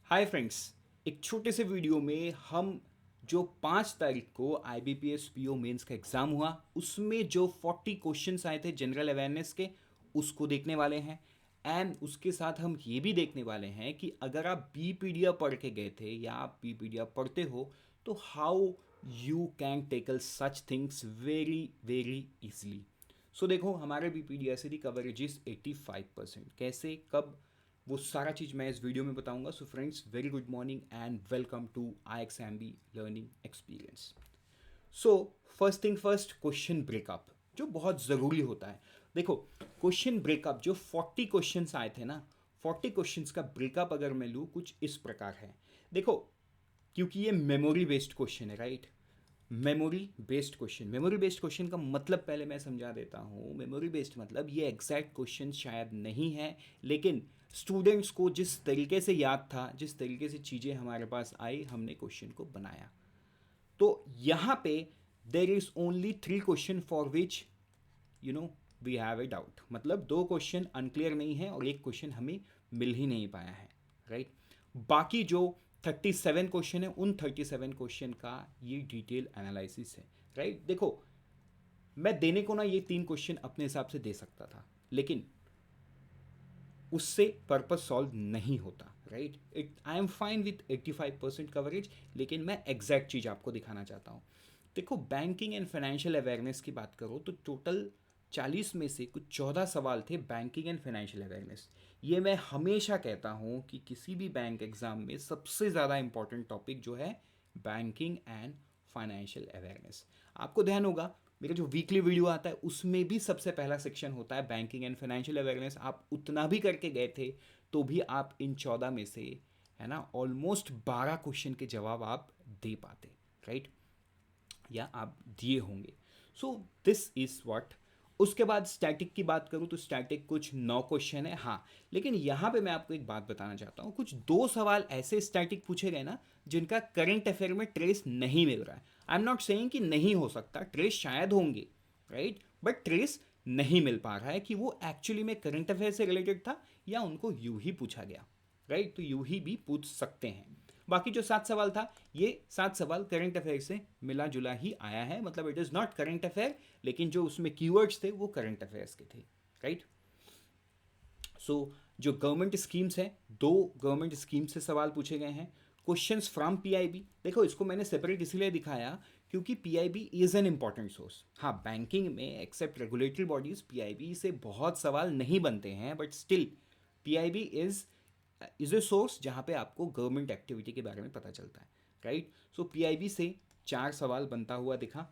Hi friends. एक छोटे से वीडियो में हम जो 5 तारीख को IBPS PO मेंस का एग्ज़ाम हुआ उसमें जो 40 क्वेश्चंस आए थे जनरल अवेयरनेस के उसको देखने वाले हैं। एंड उसके साथ हम ये भी देखने वाले हैं कि अगर आप बीपीडीएफ पढ़ के गए थे या आप बीपीडीएफ पढ़ते हो तो how you can tackle such things very very easily. So देखो हमारे बीपीडीएस कवरेज इज 85%। कैसे कब वो सारा चीज़ मैं इस वीडियो में बताऊंगा। So friends, very good morning and welcome to IXMB learning experience. So first thing first, question breakup जो बहुत ज़रूरी होता है। देखो क्वेश्चन ब्रेकअप जो 40 क्वेश्चंस आए थे ना, 40 क्वेश्चंस का ब्रेकअप अगर मैं लूँ कुछ इस प्रकार है। देखो, क्योंकि ये मेमोरी बेस्ड क्वेश्चन है, राइट। मेमोरी बेस्ड क्वेश्चन का मतलब पहले मैं समझा देता हूँ। मेमोरी बेस्ड मतलब ये एग्जैक्ट क्वेश्चन शायद नहीं है, लेकिन स्टूडेंट्स को जिस तरीके से याद था, जिस तरीके से चीज़ें हमारे पास आई, हमने क्वेश्चन को बनाया। तो यहाँ पे there is only 3 question for which you know we have a doubt. मतलब 2 क्वेश्चन अनक्लियर नहीं है और एक क्वेश्चन हमें मिल ही नहीं पाया है, राइट। बाकी जो 37 क्वेश्चन है उन 37 क्वेश्चन का ये डिटेल एनालिसिस है, राइट। देखो, मैं देने को ना ये 3 क्वेश्चन अपने हिसाब से दे सकता था, लेकिन उससे पर्पस सॉल्व नहीं होता, right. I am fine with 85% coverage, लेकिन मैं एग्जैक्ट चीज़ आपको दिखाना चाहता हूँ। देखो, बैंकिंग एंड फाइनेंशियल अवेयरनेस की बात करो तो टोटल 40 में से कुछ 14 सवाल थे बैंकिंग एंड फाइनेंशियल अवेयरनेस। ये मैं हमेशा कहता हूँ कि किसी भी बैंक एग्जाम में सबसे ज़्यादा इंपॉर्टेंट टॉपिक जो है बैंकिंग एंड फाइनेंशियल अवेयरनेस। आपको ध्यान होगा मेरा जो वीकली वीडियो आता है उसमें भी सबसे पहला सेक्शन होता है बैंकिंग एंड फाइनेंशियल अवेयरनेस। आप उतना भी करके गए थे तो भी आप इन 14 में से, है ना, ऑलमोस्ट 12 क्वेश्चन के जवाब आप दे पाते, राइट, या आप दिए होंगे। So this is what. उसके बाद स्टैटिक की बात करूँ तो स्टैटिक कुछ 9 क्वेश्चन है, हाँ। लेकिन यहाँ पे मैं आपको एक बात बताना चाहता हूँ, कुछ 2 सवाल ऐसे स्टैटिक पूछे गए ना जिनका करंट अफेयर में ट्रेस नहीं मिल रहा है। आई एम नॉट सेइंग कि नहीं हो सकता, ट्रेस शायद होंगे, राइट, बट ट्रेस नहीं मिल पा रहा है कि वो एक्चुअली में करंट अफेयर से रिलेटेड था या उनको यूं ही पूछा गया, राइट। तो यूं ही भी पूछ सकते हैं। बाकी जो 7 सवाल था, ये 7 सवाल करंट अफेयर से मिला जुला ही आया है, मतलब it is not current affair, लेकिन जो उसमें कीवर्ड्स थे वो करंट अफेयर्स के थे, राइट। सो जो गवर्नमेंट स्कीम्स हैं, 2 गवर्नमेंट स्कीम्स से सवाल पूछे गए हैं। क्वेश्चंस फ्रॉम पीआईबी, देखो इसको मैंने सेपरेट इसलिए दिखाया क्योंकि PIB is an important source. हाँ, बैंकिंग में एक्सेप्ट रेगुलेटरी बॉडीज पीआईबी से बहुत सवाल नहीं बनते हैं, but still PIB is a source जहाँ पे आपको गवर्नमेंट एक्टिविटी के बारे में पता चलता है, राइट। सो पीआईबी से 4 सवाल बनता हुआ दिखा।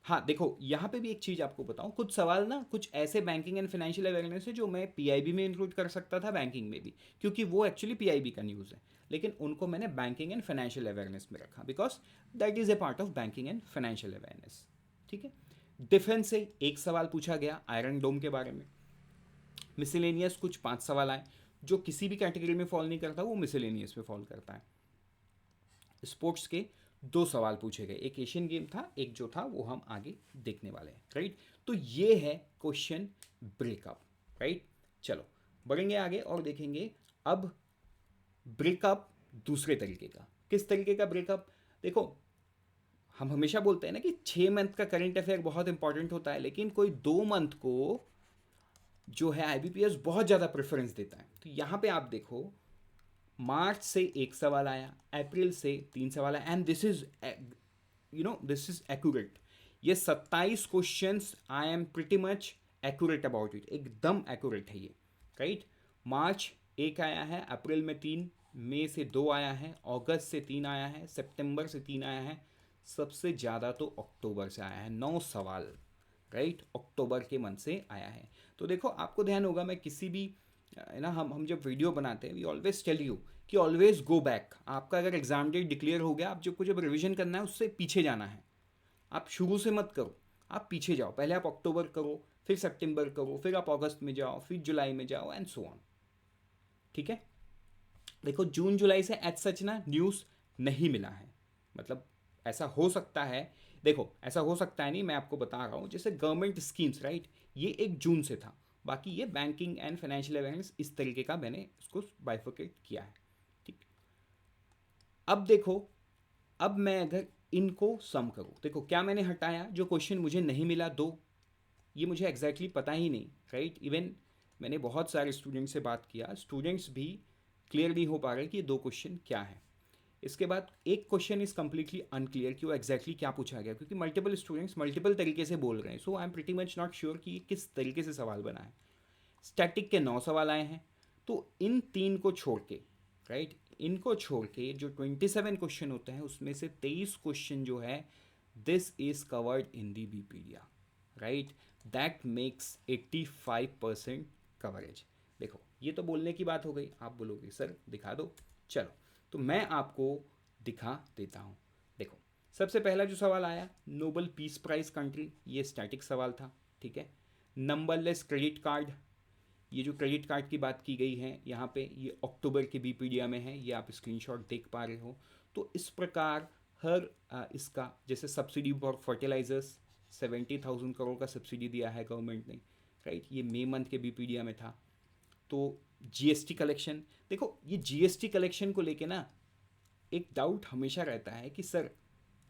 हाँ देखो, यहाँ पे भी एक चीज़ आपको बताऊँ, कुछ सवाल ना कुछ ऐसे बैंकिंग एंड फाइनेंशियल अवेयरनेस है जो मैं पीआईबी में इंक्लूड कर सकता था, बैंकिंग में भी, क्योंकि वो एक्चुअली पीआईबी का न्यूज़ है। लेकिन उनको मैंने बैंकिंग एंड फाइनेंशियल अवेयरनेस में रखा because that is a part of banking and financial awareness, ठीक है। डिफेंस से एक सवाल पूछा गया आयरन डोम के बारे में। मिसलेनियस कुछ 5 सवाल आए, जो किसी भी कैटेगरी में फॉल नहीं करता वो मिसलेनियस में फॉल करता है। स्पोर्ट्स के 2 सवाल पूछे गए, एक एशियन गेम था, एक जो था वो हम आगे देखने वाले हैं, राइट। तो ये है क्वेश्चन ब्रेकअप, राइट। चलो बढ़ेंगे आगे और देखेंगे अब ब्रेकअप दूसरे तरीके का। किस तरीके का ब्रेकअप? देखो, हम हमेशा बोलते हैं ना कि 6 मंथ का करंट अफेयर बहुत इंपॉर्टेंट होता है, लेकिन कोई 2 मंथ को जो है आईबीपीएस बहुत ज़्यादा प्रेफरेंस देता है। तो यहाँ पे आप देखो, मार्च से एक सवाल आया, अप्रैल से 3 सवाल आया, and this is this is accurate. ये 27 questions, I am pretty much accurate about it, एकदम एक्यूरेट है ये, राइट। मार्च एक आया है, अप्रैल में 3, मई से 2 आया है, अगस्त से 3 आया है, सितंबर से 3 आया है, सबसे ज़्यादा तो अक्टूबर से आया है, 9 सवाल, राइट, अक्टूबर के मंथ से आया है। तो देखो आपको ध्यान होगा, मैं किसी भी, है ना, हम जब वीडियो बनाते हैं वी ऑलवेज टेल यू कि ऑलवेज गो बैक। आपका अगर एग्जाम डेट डिक्लेयर हो गया, आप जब कुछ रिवीजन करना है उससे पीछे जाना है। आप शुरू से मत करो, आप पीछे जाओ। पहले आप अक्टूबर करो, फिर सितंबर करो, फिर आप अगस्त में जाओ, फिर जुलाई में जाओ, एंड सो ऑन, ठीक है। देखो जून जुलाई से एज सच ना न्यूज़ नहीं मिला है, मतलब ऐसा हो सकता है। देखो ऐसा हो सकता है नहीं, मैं आपको बता रहा हूँ, जैसे गवर्नमेंट स्कीम्स, राइट, ये 1 जून से था। बाकी ये बैंकिंग एंड फाइनेंशियल अवेयरनेस इस तरीके का मैंने इसको बाइफोकेट किया है, ठीक। अब देखो, अब मैं अगर इनको सम करूँ, देखो क्या मैंने हटाया, जो क्वेश्चन मुझे नहीं मिला दो, ये मुझे एग्जैक्टली पता ही नहीं, राइट। इवन मैंने बहुत सारे स्टूडेंट्स से बात किया, स्टूडेंट्स भी क्लियर नहीं हो पा रहे कि ये दो क्वेश्चन क्या है। इसके बाद एक क्वेश्चन इज कम्प्लीटली अनक्लियर कि वो एग्जैक्टली क्या पूछा गया, क्योंकि मल्टीपल स्टूडेंट्स मल्टीपल तरीके से बोल रहे हैं। So I am pretty much not sure कि ये किस तरीके से सवाल बना है। स्टैटिक के 9 सवाल आए हैं, तो इन तीन को छोड़ के, राइट, इनको छोड़ के जो 27 क्वेश्चन होते हैं उसमें से 23 क्वेश्चन जो है, this is covered in the BPedia, right. That makes 85% coverage. देखो ये तो बोलने की बात हो गई, आप बोलोगे सर दिखा दो, चलो तो मैं आपको दिखा देता हूँ। देखो सबसे पहला जो सवाल आया, नोबल पीस प्राइज कंट्री, ये स्टैटिक सवाल था, ठीक है। नंबरलेस क्रेडिट कार्ड, ये जो क्रेडिट कार्ड की बात की गई है यहाँ पे, ये अक्टूबर के बीपीडिया में है, ये आप स्क्रीनशॉट देख पा रहे हो। तो इस प्रकार हर इसका, जैसे सब्सिडी फॉर फर्टिलाइजर्स, 70,000 करोड़ का सब्सिडी दिया है गवर्नमेंट ने, राइट, ये मई मंथ के बीपीडिया में था। तो जीएसटी कलेक्शन, देखो ये जीएसटी कलेक्शन को लेके ना एक डाउट हमेशा रहता है कि सर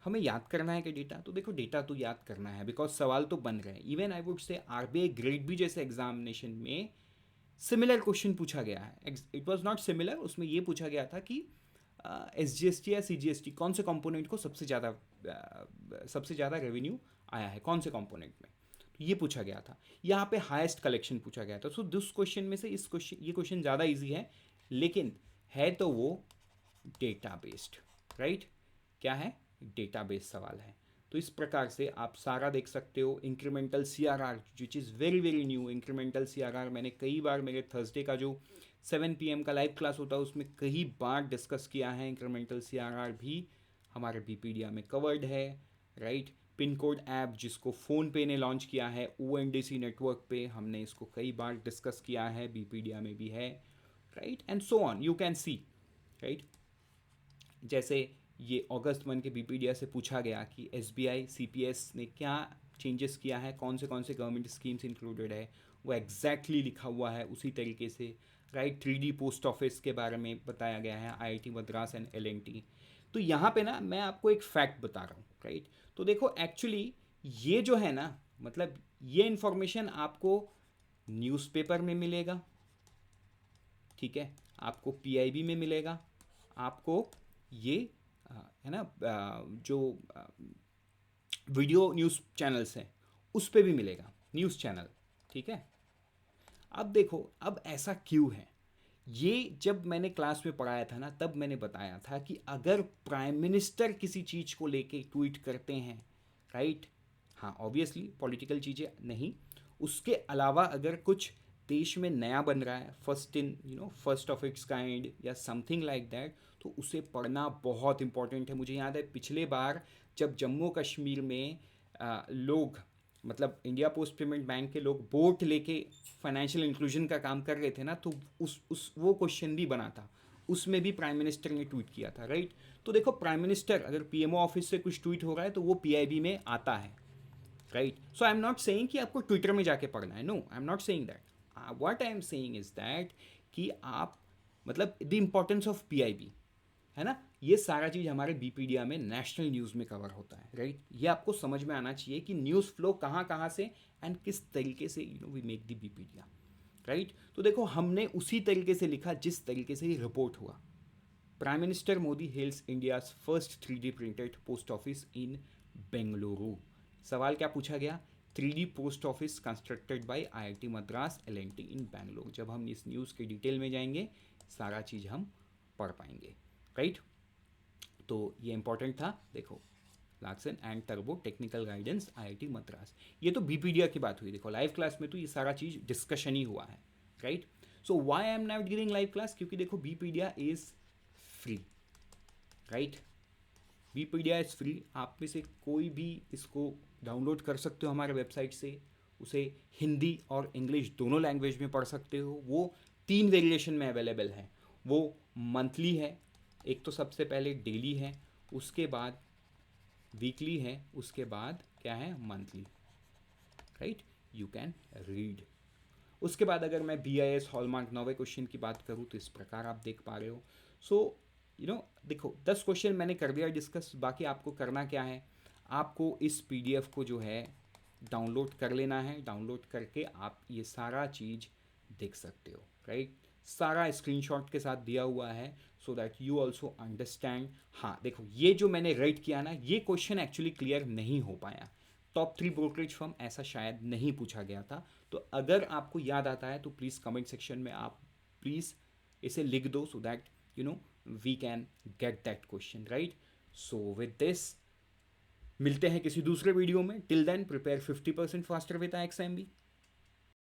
हमें याद करना है कि डेटा, तो देखो डेटा तो याद करना है, बिकॉज सवाल तो बन रहे हैं। Even I would say RBI grade B जैसे एग्जामिनेशन में सिमिलर क्वेश्चन पूछा गया है। इट वॉज नॉट सिमिलर, उसमें ये पूछा गया था कि एस जी एस टी या सी जी एस टी कौन से कंपोनेंट को सबसे ज़्यादा रेवेन्यू आया है, कौन से कंपोनेंट में, तो ये पूछा गया था। यहाँ पे हाईएस्ट कलेक्शन पूछा गया था। सो दिस क्वेश्चन में से इस क्वेश्चन, ये क्वेश्चन ज़्यादा इजी है, लेकिन है तो वो डेटा बेस्ड, राइट। क्या है, डेटा बेस्ड सवाल है। तो इस प्रकार से आप सारा देख सकते हो। Incremental C R R which is very very new, incremental C R R मैंने कई बार, मेरे थर्सडे का जो 7 PM का लाइव क्लास होता है उसमें कई बार डिस्कस किया है। इंक्रीमेंटल सी आर आर भी हमारे बीपीडिया में कवर्ड है, राइट। पिन कोड ऐप जिसको फ़ोनपे ने लॉन्च किया है ONDC नेटवर्क पे, हमने इसको कई बार डिस्कस किया है, बीपीडिया में भी है, right, and so on you can see, right. जैसे ये अगस्त 1 के बीपीडिया से पूछा गया कि एसबीआई सीपीएस ने क्या चेंजेस किया है, कौन से गवर्नमेंट स्कीम्स इंक्लूडेड है, वो एग्जैक्टली लिखा हुआ है उसी तरीके से, राइट। 3D पोस्ट ऑफिस के बारे में बताया गया है, आईआईटी मद्रास एंड एलएनटी। तो यहाँ पे ना मैं आपको एक फैक्ट बता रहा हूँ, राइट। तो देखो एक्चुअली ये जो है ना, मतलब ये इन्फॉर्मेशन आपको न्यूज़पेपर में मिलेगा, ठीक है, आपको पीआईबी में मिलेगा, आपको ये है ना जो वीडियो न्यूज़ चैनल्स हैं उस पर भी मिलेगा, न्यूज़ चैनल, ठीक है। अब देखो अब ऐसा क्यों है, ये जब मैंने क्लास में पढ़ाया था ना, तब मैंने बताया था कि अगर प्राइम मिनिस्टर किसी चीज़ को लेके ट्वीट करते हैं, राइट, हाँ ऑब्वियसली पॉलिटिकल चीज़ें नहीं, उसके अलावा अगर कुछ देश में नया बन रहा है, फर्स्ट ऑफ इट्स काइंड या समथिंग लाइक दैट, तो उसे पढ़ना बहुत इंपॉर्टेंट है। मुझे याद है पिछले बार जब जम्मू कश्मीर में लोग, मतलब इंडिया पोस्ट पेमेंट बैंक के लोग बोट लेके फाइनेंशियल इंक्लूजन का काम कर रहे थे ना, तो उस वो क्वेश्चन भी बना था, उसमें भी प्राइम मिनिस्टर ने ट्वीट किया था, राइट। तो देखो प्राइम मिनिस्टर अगर पीएमओ ऑफिस से कुछ ट्वीट हो रहा है तो वो पीआईबी में आता है, right. So I am not saying कि आपको ट्विटर में जाके पढ़ना है, no I am not saying that. What I am saying is that कि आप, मतलब द इम्पोर्टेंस ऑफ पीआईबी, है ना, ये सारा चीज़ हमारे बीपीडिया में नेशनल न्यूज़ में कवर होता है, राइट। ये आपको समझ में आना चाहिए कि न्यूज़ फ्लो कहाँ कहाँ से एंड किस तरीके से वी मेक द बीपीडिया, राइट। तो देखो हमने उसी तरीके से लिखा जिस तरीके से ये रिपोर्ट हुआ। Prime minister Modi hails India's first 3D printed post office in Bengaluru. सवाल क्या पूछा गया, 3D post office constructed by IIT Madras LNT in Bengaluru. जब हम इस न्यूज़ के डिटेल में जाएंगे सारा चीज़ हम पढ़ पाएंगे, राइट। तो ये इंपॉर्टेंट था। देखो Larsen and turbo technical guidance IIT Madras, ये तो बीपीडिया की बात हुई। देखो लाइव क्लास में तो ये सारा चीज़ डिस्कशन ही हुआ है, right. So why I am not giving live class, क्योंकि देखो BPedia is free, right. BPedia is free, आप में से कोई भी इसको डाउनलोड कर सकते हो हमारे वेबसाइट से, उसे हिंदी और इंग्लिश दोनों लैंग्वेज में पढ़ सकते हो। वो 3 वेरिएशन में अवेलेबल है। वो मंथली है, एक तो सबसे पहले डेली है, उसके बाद वीकली है, उसके बाद क्या है, monthly, right. You can read. उसके बाद अगर मैं BIS हॉलमार्क 9वें क्वेश्चन की बात करूँ तो इस प्रकार आप देख पा रहे हो। सो देखो 10 क्वेश्चन मैंने कर दिया डिस्कस, बाकी आपको करना क्या है, आपको इस पीडीएफ को जो है डाउनलोड कर लेना है। डाउनलोड करके आप ये सारा चीज़ देख सकते हो, राइट। सारा स्क्रीनशॉट के साथ दिया हुआ है, so that you also understand. हाँ देखो, ये जो मैंने राइट किया ना, ये क्वेश्चन एक्चुअली क्लियर नहीं हो पाया। टॉप 3 ब्रोकरेज फर्म ऐसा शायद नहीं पूछा गया था। तो अगर आपको याद आता है तो प्लीज़ कमेंट सेक्शन में आप प्लीज़ इसे लिख दो, so that we can get that question, right. So with this मिलते हैं किसी दूसरे वीडियो में। Till then prepare 50% faster with एक्सएमबी।